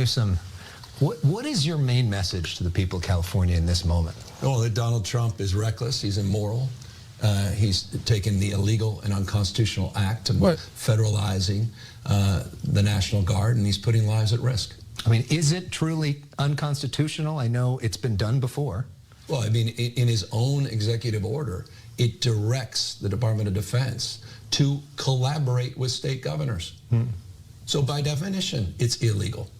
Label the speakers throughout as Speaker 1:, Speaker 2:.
Speaker 1: Newsome, what is your main message to the people of California in this moment?
Speaker 2: Well, that Donald Trump is reckless. He's immoral. He's taken the illegal and unconstitutional act of federalizing the National Guard, and he's putting lives at risk.
Speaker 1: I mean, is it truly unconstitutional? I know it's been done before.
Speaker 2: Well, I mean, in his own executive order, it directs the Department of Defense to collaborate with state governors. So by definition, it's illegal.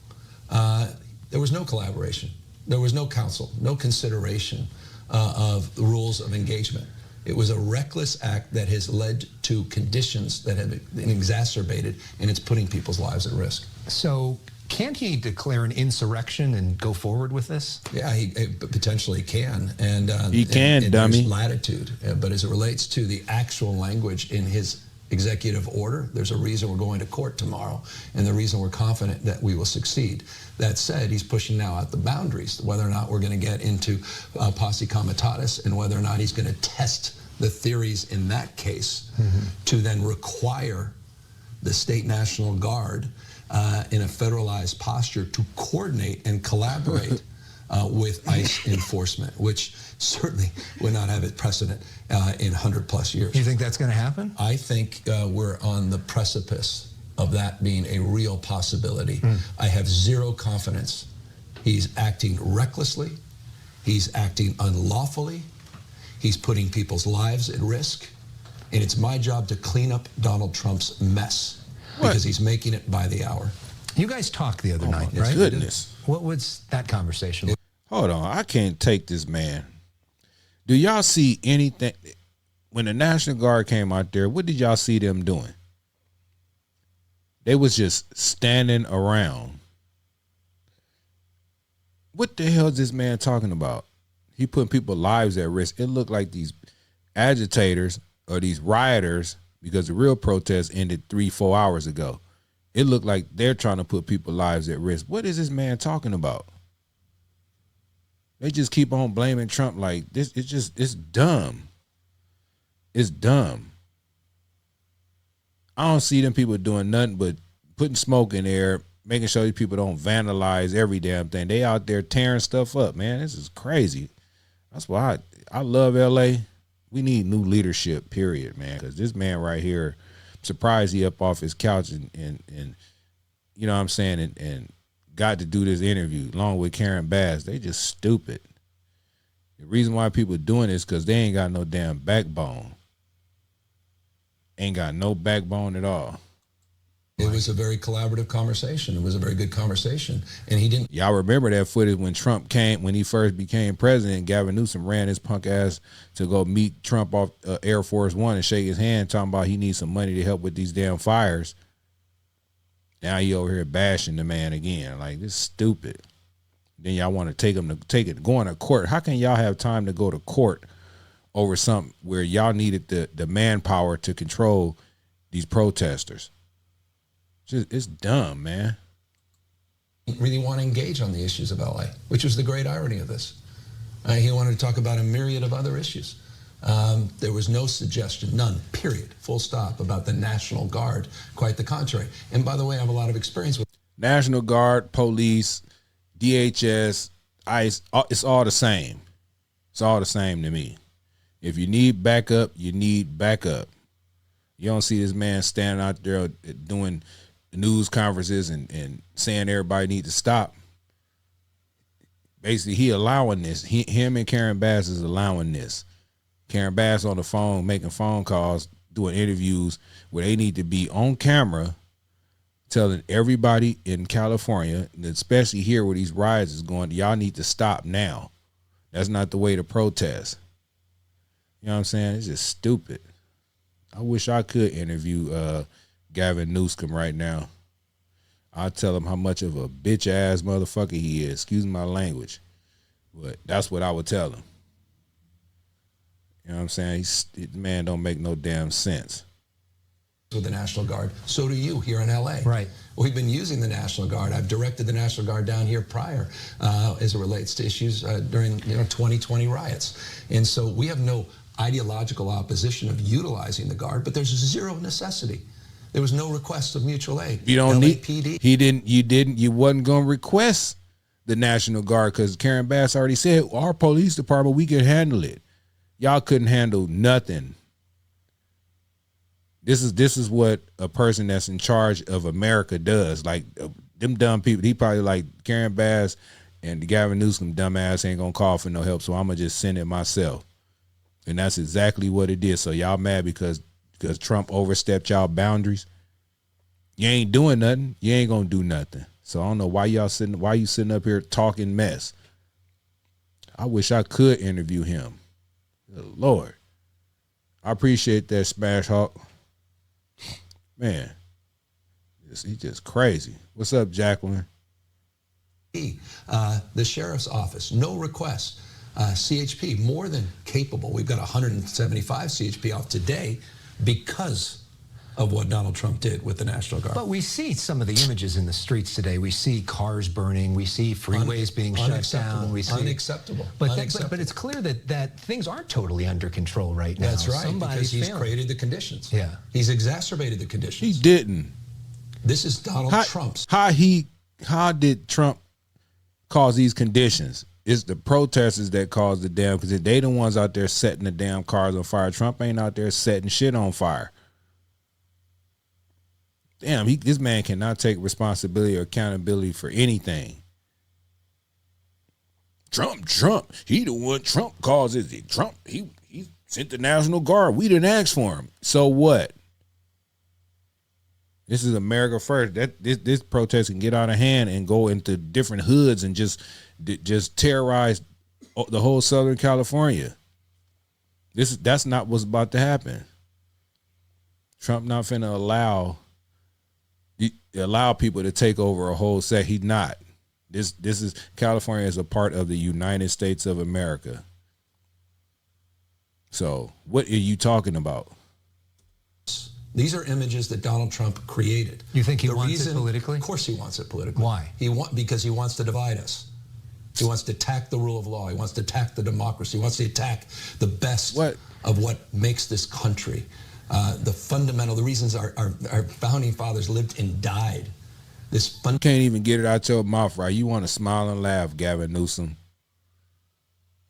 Speaker 2: There was no collaboration. There was no counsel, no consideration of the rules of engagement. It was a reckless act that has led to conditions that have been exacerbated, and it's putting people's lives at risk.
Speaker 1: So can't he declare an insurrection and go forward with this?
Speaker 2: Yeah, he potentially can. And
Speaker 3: he can,
Speaker 2: and
Speaker 3: dummy.
Speaker 2: There's latitude. But as it relates to the actual language in his executive order, there's a reason we're going to court tomorrow, and the reason we're confident that we will succeed. That said, he's pushing now out the boundaries, whether or not we're going to get into posse comitatus, and whether or not he's going to test the theories in that case to then require the state National Guard in a federalized posture to coordinate and collaborate with ICE enforcement, which certainly would not have a precedent in 100+ years.
Speaker 1: You think that's going to happen?
Speaker 2: I think we're on the precipice of that being a real possibility. I have zero confidence. He's acting recklessly. He's acting unlawfully. He's putting people's lives at risk. And it's my job to clean up Donald Trump's mess because he's making it by the hour.
Speaker 1: You guys talked the other night,
Speaker 3: my
Speaker 1: right?
Speaker 3: goodness.
Speaker 1: What was that conversation like?
Speaker 3: Hold on. I can't take this man. Do y'all see anything? When the National Guard came out there, what did y'all see them doing? They was just standing around. What the hell is this man talking about? He putting people's lives at risk. It looked like these agitators or these rioters, because the real protest ended 3-4 hours ago. It looked like they're trying to put people's lives at risk. What is this man talking about? They just keep on blaming Trump like this. It's dumb. It's dumb. I don't see them people doing nothing but putting smoke in there, making sure these people don't vandalize every damn thing. They out there tearing stuff up, man. This is crazy. That's why I love LA. We need new leadership, period, man. Because this man right here, I'm surprised he up off his couch and you know what I'm saying, and got to do this interview along with Karen Bass. They just stupid. The reason why people doing this because they ain't got no damn backbone. Ain't got no backbone at all.
Speaker 2: It was a very collaborative conversation. It was a very good conversation. And he didn't.
Speaker 3: Y'all remember that footage when Trump came, when he first became president, Gavin Newsome ran his punk ass to go meet Trump off Air Force One and shake his hand, talking about he needs some money to help with these damn fires. Now he over here bashing the man again. Like, this is stupid. Then y'all want to take him to going to court. How can y'all have time to go to court over something where y'all needed the manpower to control these protesters? It's dumb, man.
Speaker 2: Really want to engage on the issues of LA, which was the great irony of this. He wanted to talk about a myriad of other issues. There was no suggestion, none, period, full stop, about the National Guard. Quite the contrary. And by the way, I have a lot of experience with
Speaker 3: National Guard, police, DHS, ICE. It's all the same. It's all the same to me. If you need backup, you need backup. You don't see this man standing out there doing news conferences and saying everybody need to stop. Basically, he allowing this. Him and Karen Bass is allowing this. Karen Bass on the phone, making phone calls, doing interviews where they need to be on camera telling everybody in California, and especially here where these riots is going, y'all need to stop now. That's not the way to protest. You know what I'm saying? It's just stupid. I wish I could interview Gavin Newsome right now. I'll tell him how much of a bitch ass motherfucker he is. Excuse my language. But that's what I would tell him. You know what I'm saying? Man don't make no damn sense.
Speaker 2: With the National Guard. So do you here in LA.
Speaker 1: Right.
Speaker 2: We've been using the National Guard. I've directed the National Guard down here prior as it relates to issues during 2020 riots. And so we have no ideological opposition of utilizing the Guard, but there's zero necessity. There was no request of mutual aid.
Speaker 3: You don't
Speaker 2: LAPD.
Speaker 3: You wasn't going to request the National Guard because Karen Bass already said, our police department, we can handle it. Y'all couldn't handle nothing. This is what a person that's in charge of America does. Like them dumb people, he probably like Karen Bass and the Gavin Newsome dumbass ain't gonna call for no help, so I'm gonna just send it myself. And that's exactly what it did. So y'all mad because Trump overstepped y'all boundaries. You ain't doing nothing. You ain't gonna do nothing. So I don't know why you sitting up here talking mess. I wish I could interview him. Good Lord. I appreciate that, Smash Hawk. Man, he's just crazy. What's up, Jacqueline?
Speaker 2: The sheriff's office, no requests. CHP, more than capable. We've got 175 CHP off today because of what Donald Trump did with the National Guard.
Speaker 1: But we see some of the images in the streets today. We see cars burning. We see freeways being shut down. We see
Speaker 2: unacceptable.
Speaker 1: But it's clear that things aren't totally under control right now.
Speaker 2: That's right, because he's created the conditions.
Speaker 1: Yeah.
Speaker 2: He's exacerbated the conditions.
Speaker 3: He didn't.
Speaker 2: This is Donald Trump's.
Speaker 3: How did Trump cause these conditions? It's the protesters that caused the damn, because they the ones out there setting the damn cars on fire. Trump ain't out there setting shit on fire. Damn, this man cannot take responsibility or accountability for anything. Trump, he the one. Trump causes it. Trump, he sent the National Guard. We didn't ask for him. So what? This is America first. This protest can get out of hand and go into different hoods and just terrorize the whole Southern California. That's not what's about to happen. Trump not finna allow people to take over a whole set. He's not. This is California is a part of the United States of America. So what are you talking about?
Speaker 2: These are images that Donald Trump created.
Speaker 1: You think he wants it politically?
Speaker 2: Of course he wants it politically.
Speaker 1: Why?
Speaker 2: Because he wants to divide us. He wants to attack the rule of law. He wants to attack the democracy. He wants to attack the best of what makes this country. The reasons our founding fathers lived and died.
Speaker 3: You can't even get it out your mouth right. You want to smile and laugh, Gavin Newsome.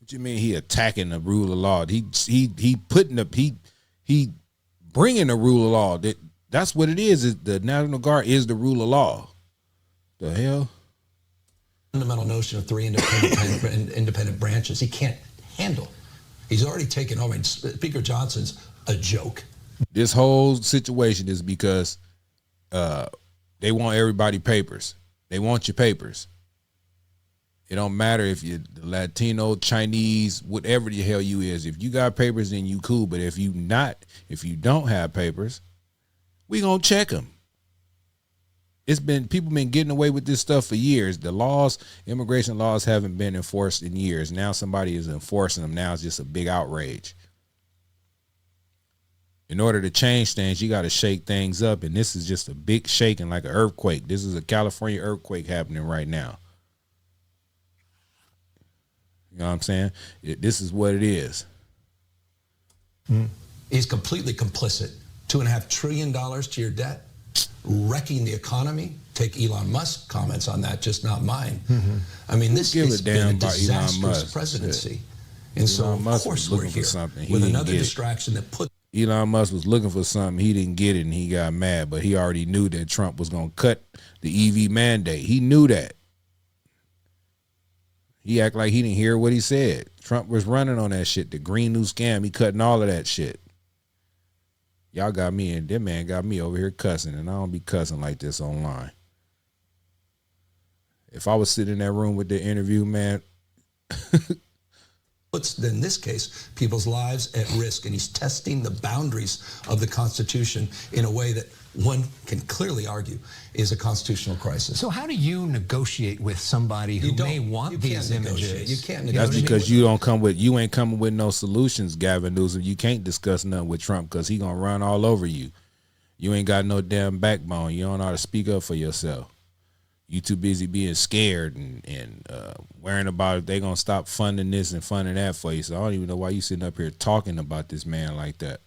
Speaker 3: What you mean he attacking the rule of law? He bringing the rule of law. That's what it is. The National Guard is the rule of law. The hell?
Speaker 2: Fundamental notion of three independent branches. He can't handle. He's already taken over. Speaker Johnson's a joke.
Speaker 3: This whole situation is because they want everybody papers. They want your papers. It don't matter if you're Latino, Chinese, whatever the hell you is. If you got papers, then you cool. But if you don't have papers, we gonna check them. People been getting away with this stuff for years. The immigration laws haven't been enforced in years. Now somebody is enforcing them. Now it's just a big outrage. In order to change things, you got to shake things up. And this is just a big shaking, like an earthquake. This is a California earthquake happening right now. You know what I'm saying? This is what it is.
Speaker 2: He's completely complicit. $2.5 trillion to your debt, wrecking the economy. Take Elon Musk comments on that, just not mine. I mean, this has been a disastrous presidency. And so, of course, we're here with another distraction that put.
Speaker 3: Elon Musk was looking for something. He didn't get it, and he got mad. But he already knew that Trump was going to cut the EV mandate. He knew that. He act like he didn't hear what he said. Trump was running on that shit. The Green New Scam, he cutting all of that shit. Y'all got me, and that man got me over here cussing, and I don't be cussing like this online. If I was sitting in that room with the interview, man.
Speaker 2: Puts, in this case, people's lives at risk, and he's testing the boundaries of the Constitution in a way that one can clearly argue is a constitutional crisis.
Speaker 1: So how do you negotiate with somebody who may want these images?
Speaker 2: You can't negotiate.
Speaker 3: That's because you ain't coming with no solutions, Gavin Newsom. You can't discuss nothing with Trump because he gonna run all over you. You ain't got no damn backbone. You don't know how to speak up for yourself. You too busy being scared and worrying about if they gonna stop funding this and funding that for you. So I don't even know why you sitting up here talking about this man like that.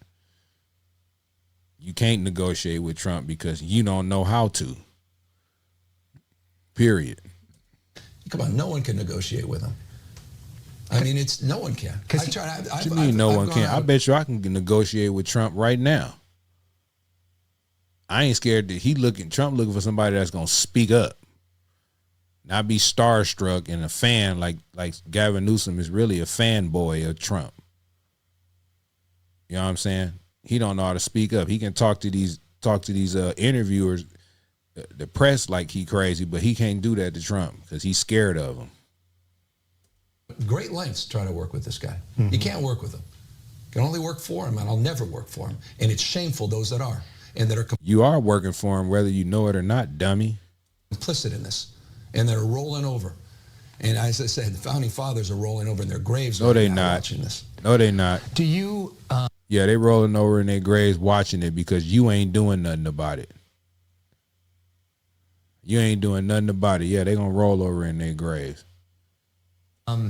Speaker 3: You can't negotiate with Trump because you don't know how to. Period.
Speaker 2: Come on, no one can negotiate with him. I mean, no one can.
Speaker 3: What you mean no one can? I bet you I can negotiate with Trump right now. I ain't scared that Trump looking for somebody that's gonna speak up, not be starstruck and a fan like Gavin Newsome is really a fanboy of Trump. You know what I'm saying? He don't know how to speak up. He can talk to these interviewers, the press like he crazy, but he can't do that to Trump because he's scared of him.
Speaker 2: Great lengths to try to work with this guy. You can't work with him. You can only work for him, and I'll never work for him. And it's shameful those that are and that are
Speaker 3: you are working for him whether you know it or not, dummy.
Speaker 2: Complicit in this, and they're rolling over. And as I said, the founding fathers are rolling over in their graves.
Speaker 3: No, they not.
Speaker 2: Watching this.
Speaker 3: No, they not.
Speaker 1: Do you?
Speaker 3: Yeah, they rolling over in their graves watching it because you ain't doing nothing about it. You ain't doing nothing about it. Yeah, they gonna roll over in their graves.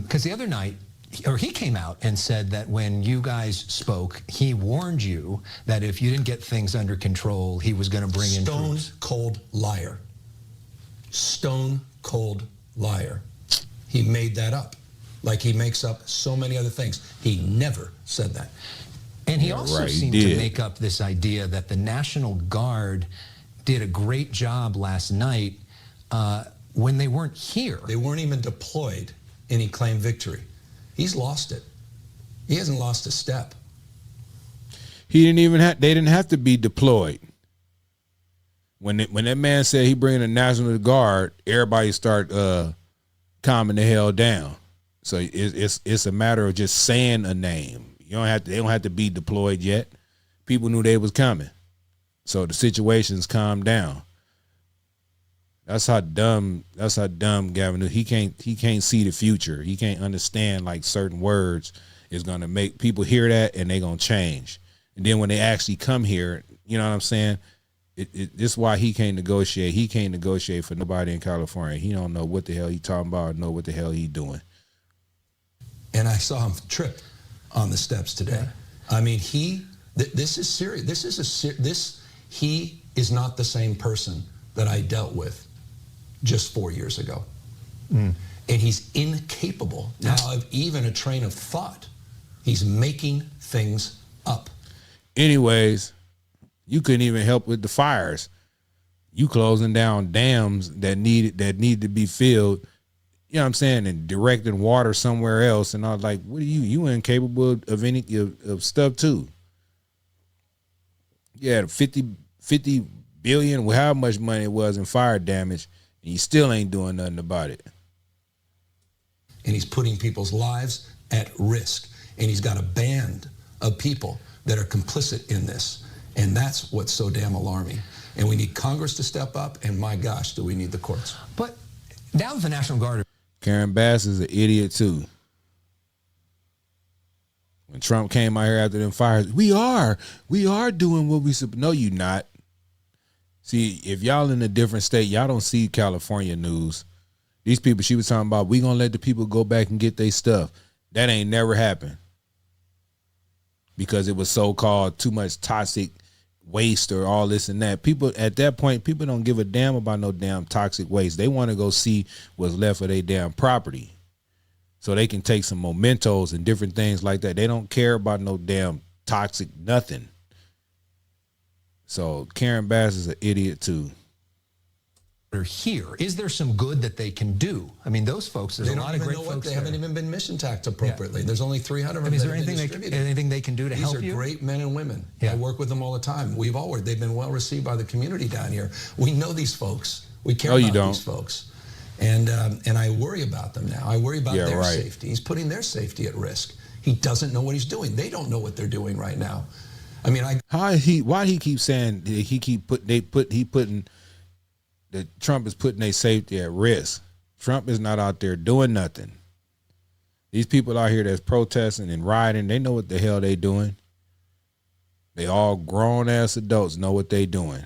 Speaker 1: Because the other night, he came out and said that when you guys spoke, he warned you that if you didn't get things under control, he was going to bring in troops.
Speaker 2: Stone cold liar. Stone cold liar. He made that up, like he makes up so many other things. He never said that.
Speaker 1: And he also seemed to make up this idea that the National Guard did a great job last night when they weren't here.
Speaker 2: They weren't even deployed, and he claimed victory. He's lost it. He hasn't lost a step.
Speaker 3: He didn't even they didn't have to be deployed. When that man said he bring the National Guard, everybody start calming the hell down. So it's a matter of just saying a name. They don't have to be deployed yet. People knew they was coming. So the situation's calmed down. That's how dumb Gavin is. He can't see the future. He can't understand like certain words is gonna make people hear that and they gonna change. And then when they actually come here, you know what I'm saying? This is why he can't negotiate. He can't negotiate for nobody in California. He don't know what the hell he talking about or know what the hell he doing.
Speaker 2: And I saw him trip on the steps today. I mean, this is serious. He is not the same person that I dealt with just 4 years ago. And he's incapable now of even a train of thought. He's making things up.
Speaker 3: Anyways, you couldn't even help with the fires. You closing down dams that need to be filled, you know what I'm saying, and directing water somewhere else. And I was like, what are you incapable of any of stuff too. Yeah, 50 billion, how much money it was in fire damage, and you still ain't doing nothing about it.
Speaker 2: And he's putting people's lives at risk. And he's got a band of people that are complicit in this. And that's what's so damn alarming. And we need Congress to step up, and my gosh, do we need the courts.
Speaker 1: But now the National Guard...
Speaker 3: Karen Bass is an idiot too. When Trump came out here after them fires, we are doing what we supposed. No, you not. See, if y'all in a different state, y'all don't see California news. These people she was talking about, we gonna let the people go back and get their stuff. That ain't never happened. Because it was so-called too much toxic waste or all this and that. People at that point, people don't give a damn about no damn toxic waste. They want to go see what's left of their damn property, so they can take some mementos and different things like that. They don't care about no damn toxic nothing. So Karen Bass is an idiot too.
Speaker 1: Here, is there some good that they can do? I mean, those folks, there's a lot of great folks.
Speaker 2: They haven't even been mission taxed appropriately. There's only 300 of them.
Speaker 1: Is there anything they can do to help you?
Speaker 2: These are great men and women. I work with them all the time. We've all worked. They've been well received by the community down here. We know these folks. We care about these folks. And I worry about them now. I worry about their safety. He's putting their safety at risk. He doesn't know what he's doing. They don't know what they're doing right now. I mean,
Speaker 3: why he keep saying that Trump is putting their safety at risk? Trump is not out there doing nothing. These people out here that's protesting and rioting, they know what the hell they doing. They all grown ass adults know what they doing.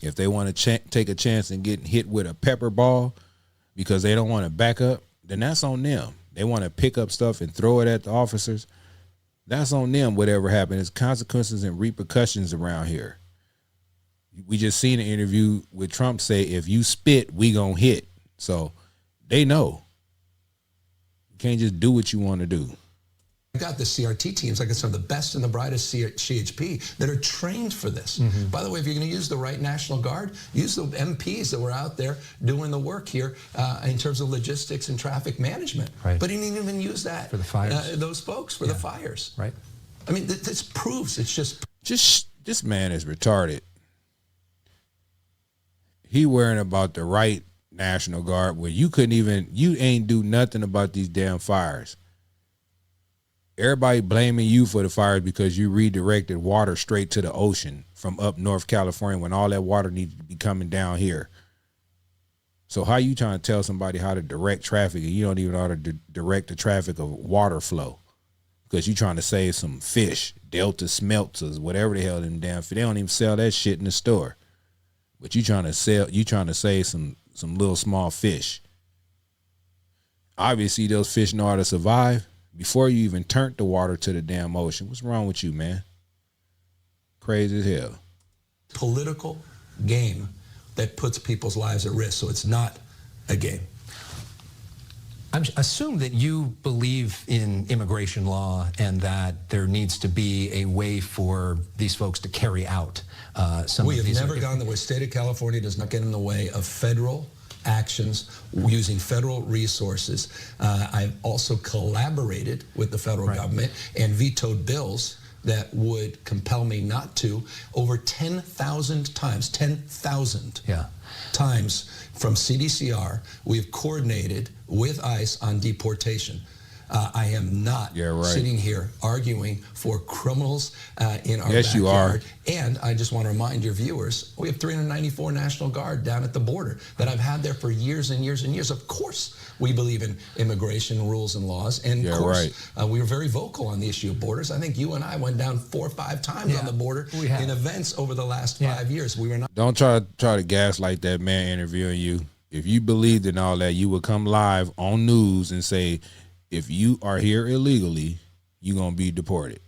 Speaker 3: If they want to take a chance and get hit with a pepper ball because they don't want to back up, then that's on them. They want to pick up stuff and throw it at the officers. That's on them. Whatever happened, there's consequences and repercussions around here. We just seen an interview with Trump say, if you spit, we gonna hit. So they know. You can't just do what you want to do.
Speaker 2: I got the CRT teams, like I said, the best and the brightest CHP that are trained for this. By the way, if you're going to use the right National Guard, use the MPs that were out there doing the work here in terms of logistics and traffic management.
Speaker 1: Right.
Speaker 2: But he didn't even use that
Speaker 1: for the fires.
Speaker 2: Those folks for the fires.
Speaker 1: Right.
Speaker 2: I mean, this proves it's just
Speaker 3: this man is retarded. He worrying about the right National Guard where you ain't do nothing about these damn fires. Everybody blaming you for the fires because you redirected water straight to the ocean from up North California when all that water needed to be coming down here. So how you trying to tell somebody how to direct traffic and you don't even know how to direct the traffic of water flow? Because you trying to save some fish, Delta smelters, whatever the hell them damn fish. They don't even sell that shit in the store. But you trying to save some little small fish. Obviously those fish know how to survive. Before you even turned the water to the damn ocean. What's wrong with you, man? Crazy as hell.
Speaker 2: Political game that puts people's lives at risk. So it's not a game.
Speaker 1: I assume that you believe in immigration law and that there needs to be a way for these folks to carry out some of these.
Speaker 2: We have never gone the way. State of California does not get in the way of federal actions using federal resources. I've also collaborated with the federal government and vetoed bills that would compel me not to over 10,000 times, 10,000 times from CDCR. We've coordinated with ICE on deportation. I am not sitting here arguing for criminals in our backyard.
Speaker 3: You are.
Speaker 2: And I just want to remind your viewers, we have 394 National Guard down at the border that I've had there for years and years and years. Of course, we believe in immigration rules and laws. And of course, we were very vocal on the issue of borders. I think you and I went down 4 or 5 times on the border in events over the last 5 years. We were not.
Speaker 3: Don't try to gaslight that man interviewing you. If you believed in all that, you would come live on news and say, if you are here illegally, you're going to be deported.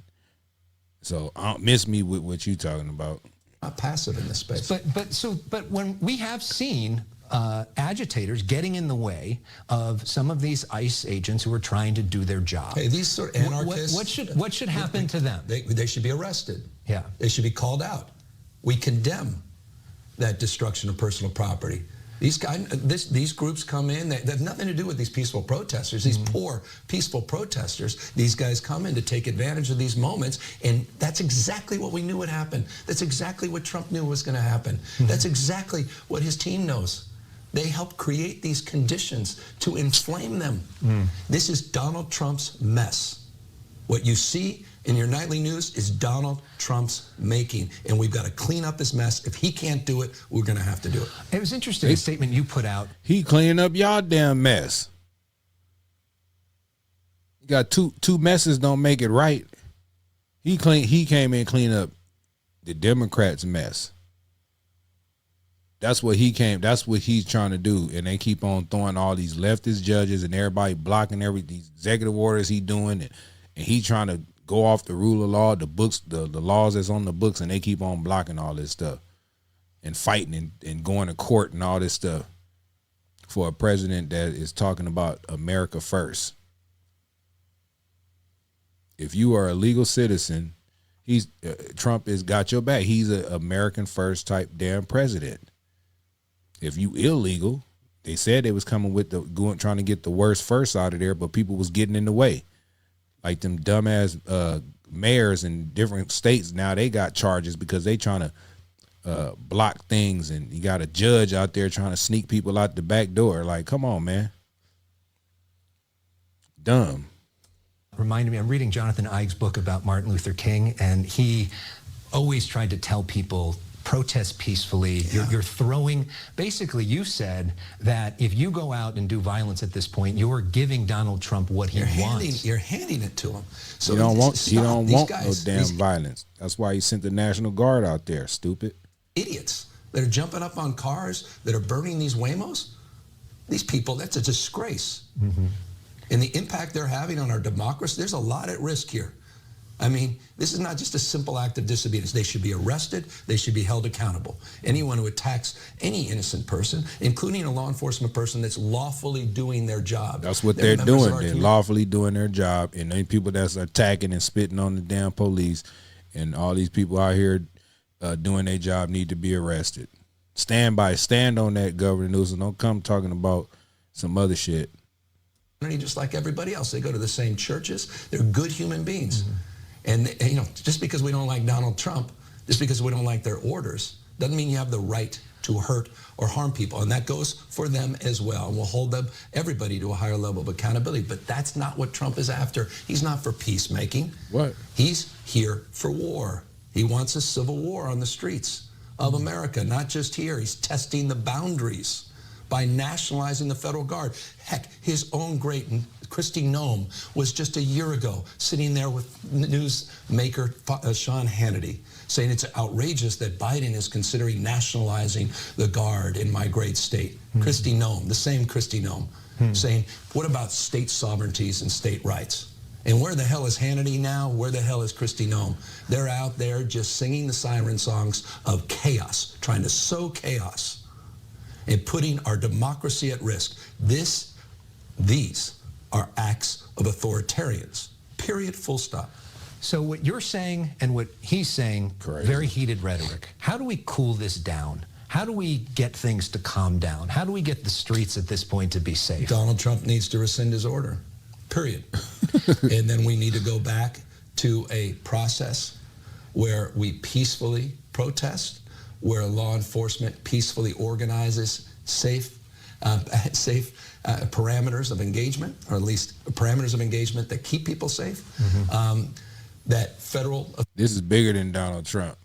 Speaker 3: So don't miss me with what you talking about.
Speaker 2: Not passive in this space.
Speaker 1: But when we have seen agitators getting in the way of some of these ICE agents who are trying to do their job.
Speaker 2: Hey, these sort of anarchists.
Speaker 1: What should happen to them?
Speaker 2: They should be arrested.
Speaker 1: Yeah.
Speaker 2: They should be called out. We condemn that destruction of personal property. These groups come in, they have nothing to do with these peaceful protesters, these poor, peaceful protesters. These guys come in to take advantage of these moments, and that's exactly what we knew would happen. That's exactly what Trump knew was going to happen. That's exactly what his team knows. They helped create these conditions to inflame them. This is Donald Trump's mess. What you see in your nightly news is Donald Trump's making, and we've got to clean up this mess. If he can't do it, we're going to have to do it.
Speaker 1: It was interesting, the statement you put out.
Speaker 3: He cleaning up y'all damn mess. You got two messes don't make it right. He came in clean up the Democrats' mess. That's what he's trying to do, and they keep on throwing all these leftist judges and everybody blocking these executive orders he doing, and he trying to go off the rule of law, the books, the laws that's on the books, and they keep on blocking all this stuff and fighting and going to court and all this stuff for a president that is talking about America first. If you are a legal citizen, Trump has got your back. He's an American first type damn president. If you illegal, they said they was coming with trying to get the worst first out of there, but people was getting in the way. Like them dumbass mayors in different states now, they got charges because they trying to block things, and you got a judge out there trying to sneak people out the back door. Like, come on, man. Dumb.
Speaker 1: Reminded me, I'm reading Jonathan Ives' book about Martin Luther King, and he always tried to tell people, protest peacefully. You're throwing, basically you said that if you go out and do violence at this point, you're giving Donald Trump what he wants.
Speaker 2: You're handing it to him. So
Speaker 3: he don't want no damn violence. That's why he sent the National Guard out there, stupid.
Speaker 2: Idiots that are jumping up on cars, that are burning these Waymos. These people, that's a disgrace. And the impact they're having on our democracy, there's a lot at risk here. I mean, this is not just a simple act of disobedience. They should be arrested. They should be held accountable. Anyone who attacks any innocent person, including a law enforcement person that's lawfully doing their job.
Speaker 3: That's what they're doing. They're lawfully doing their job. And any people that's attacking and spitting on the damn police and all these people out here doing their job need to be arrested. Stand on that, Governor Newsom. Don't come talking about some other shit.
Speaker 2: Just like everybody else. They go to the same churches. They're good human beings. Mm-hmm. And, you know, just because we don't like Donald Trump, just because we don't like their orders, doesn't mean you have the right to hurt or harm people. And that goes for them as well. And we'll hold them, everybody, to a higher level of accountability. But that's not what Trump is after. He's not for peacemaking.
Speaker 3: What?
Speaker 2: He's here for war. He wants a civil war on the streets of America, not just here. He's testing the boundaries by nationalizing the federal guard. Heck, his own great Kristi Noem was just a year ago sitting there with newsmaker Sean Hannity saying it's outrageous that Biden is considering nationalizing the guard in my great state. Kristi Noem, the same Kristi Noem, saying, what about state sovereignties and state rights? And where the hell is Hannity now? Where the hell is Kristi Noem? They're out there just singing the siren songs of chaos, trying to sow chaos and putting our democracy at risk. These are acts of authoritarians, period, full stop.
Speaker 1: So what you're saying and what he's saying,
Speaker 3: Correct.
Speaker 1: Very heated rhetoric. How do we cool this down? How do we get things to calm down? How do we get the streets at this point to be safe?
Speaker 2: Donald Trump needs to rescind his order, period. And then we need to go back to a process where we peacefully protest, where law enforcement peacefully organizes safe parameters of engagement, or at least parameters of engagement that keep people safe. Mm-hmm. That federal...
Speaker 3: This is bigger than Donald Trump.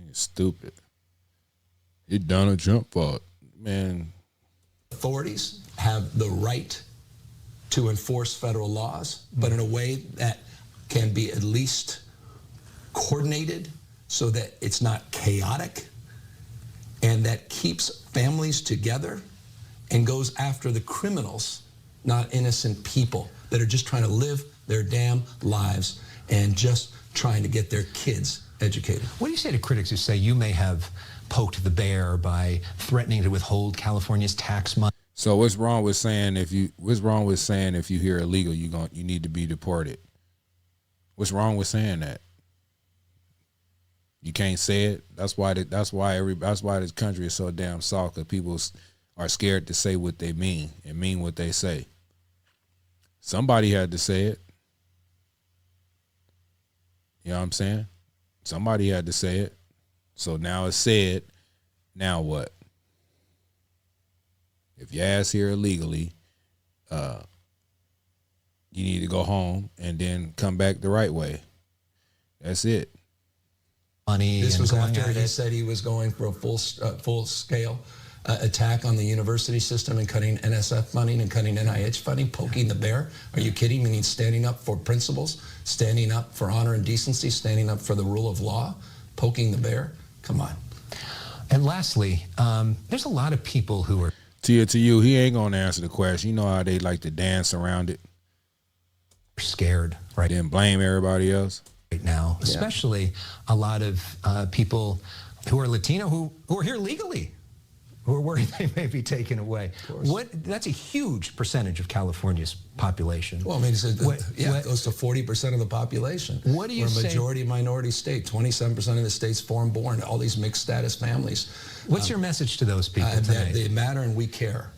Speaker 3: It's stupid. It's Donald Trump's fault. Man.
Speaker 2: Authorities have the right to enforce federal laws, but in a way that can be at least coordinated so that it's not chaotic and that keeps families together and goes after the criminals, not innocent people that are just trying to live their damn lives and just trying to get their kids educated.
Speaker 1: What do you say to critics who say you may have poked the bear by threatening to withhold California's tax money?
Speaker 3: So what's wrong with saying if you hear illegal you need to be deported? What's wrong with saying that? You can't say it. That's why this country is so damn soft, because people are scared to say what they mean and mean what they say. Somebody had to say it. You know what I'm saying? Somebody had to say it. So now it's said. Now what? If your ass here illegally, you need to go home and then come back the right way. That's it.
Speaker 1: Money.
Speaker 2: This was after he said he was going for a full-scale attack on the university system and cutting NSF funding and cutting NIH funding, poking the bear. Are you kidding me? He's standing up for principles, standing up for honor and decency, standing up for the rule of law, poking the bear. Come on.
Speaker 1: And lastly, there's a lot of people who are...
Speaker 3: To you, he ain't going to answer the question. You know how they like to dance around it.
Speaker 1: Scared, right?
Speaker 3: Then blame everybody else.
Speaker 1: Right now, especially a lot of people who are Latino who are here legally, who are worried they may be taken away. That's a huge percentage of California's population.
Speaker 2: Well, I mean, it goes to 40% of the population.
Speaker 1: What do you say?
Speaker 2: We're a majority minority state. 27% of the state's foreign-born. All these mixed status families.
Speaker 1: What's your message to those people today?
Speaker 2: They matter and we care.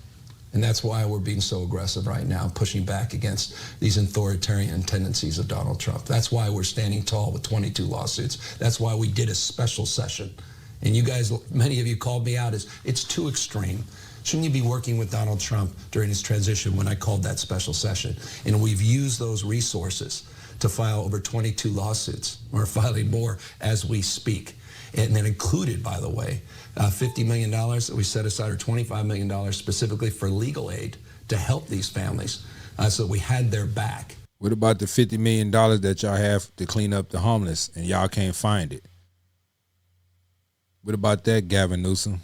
Speaker 2: And that's why we're being so aggressive right now, pushing back against these authoritarian tendencies of Donald Trump. That's why we're standing tall with 22 lawsuits. That's why we did a special session. And you guys, many of you called me out as, it's too extreme. Shouldn't you be working with Donald Trump during his transition when I called that special session? And we've used those resources to file over 22 lawsuits. We're filing more as we speak. And that included, by the way, $50 million that we set aside, or $25 million specifically for legal aid to help these families, so we had their back.
Speaker 3: What about the $50 million that y'all have to clean up the homeless and y'all can't find it? What about that, Gavin Newsom?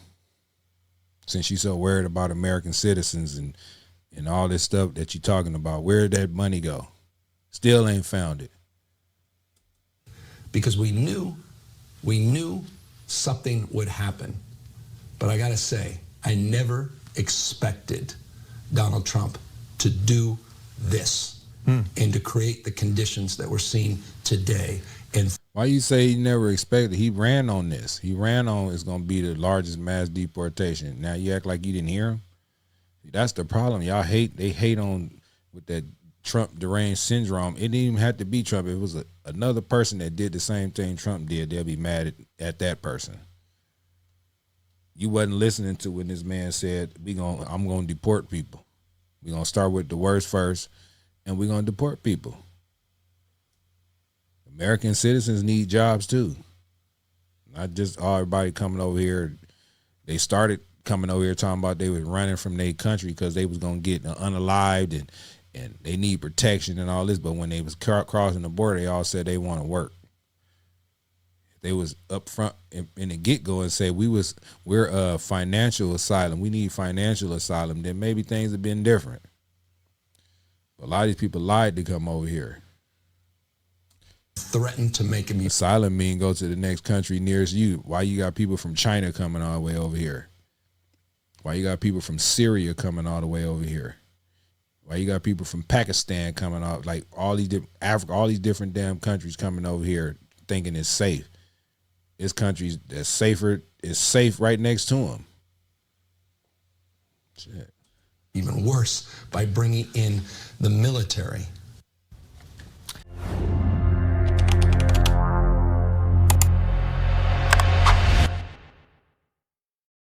Speaker 3: Since you're so worried about American citizens and all this stuff that you're talking about, where did that money go? Still ain't found it.
Speaker 2: Because we knew something would happen. But I gotta say, I never expected Donald Trump to do this and to create the conditions that we're seeing today. And
Speaker 3: why you say he never expected? He ran on this. He ran on it's going to be the largest mass deportation. Now you act like you didn't hear him. That's the problem. Y'all hate. They hate on with that Trump deranged syndrome. It didn't even have to be Trump. If it was another person that did the same thing Trump did, they'll be mad at that person. You wasn't listening to when this man said, I'm going to deport people. We're going to start with the worst first, and we're going to deport people. American citizens need jobs too. Not just everybody coming over here. They started coming over here talking about they was running from their country because they was going to get unalived and they need protection and all this. But when they was crossing the border, they all said they want to work. They was up front in the get-go and say we're a financial asylum. We need financial asylum. Then maybe things have been different. But a lot of these people lied to come over here.
Speaker 2: threatened to make him
Speaker 3: asylum mean go to the next country nearest you. Why you got people from China coming all the way over here? Why you got people from Syria coming all the way over here? Why you got people from Pakistan coming out, like all these Africa, all these different damn countries coming over here thinking it's safe. This country's that's safer, is safe right next to them. Shit.
Speaker 2: Even worse by bringing in the military